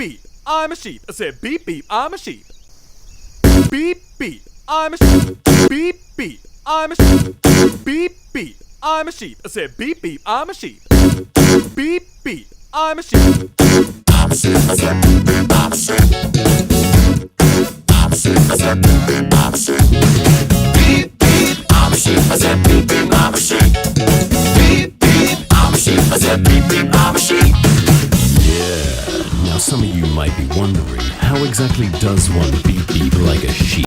beep, I'm a sheep. I said beep beep, I'm a sheep. Beep beep, I'm a sheep. Beep beep, I'm a sheep. Beep beep, I'm a sheep. I said beep beep, I'm a sheep. Beep beep, I'm a sheep. I'm a sheep. I said beep beep, I'm a sheep. I'm a sheep. I said beep beep, I'm a sheep. Beep beep, I'm a sheep. I said beep beep, I'm a sheep. Beep beep, I'm a sheep. I said beep beep, I'm a sheep. Yeah. Now some of you might be wondering, how exactly does one beep beep like a sheep?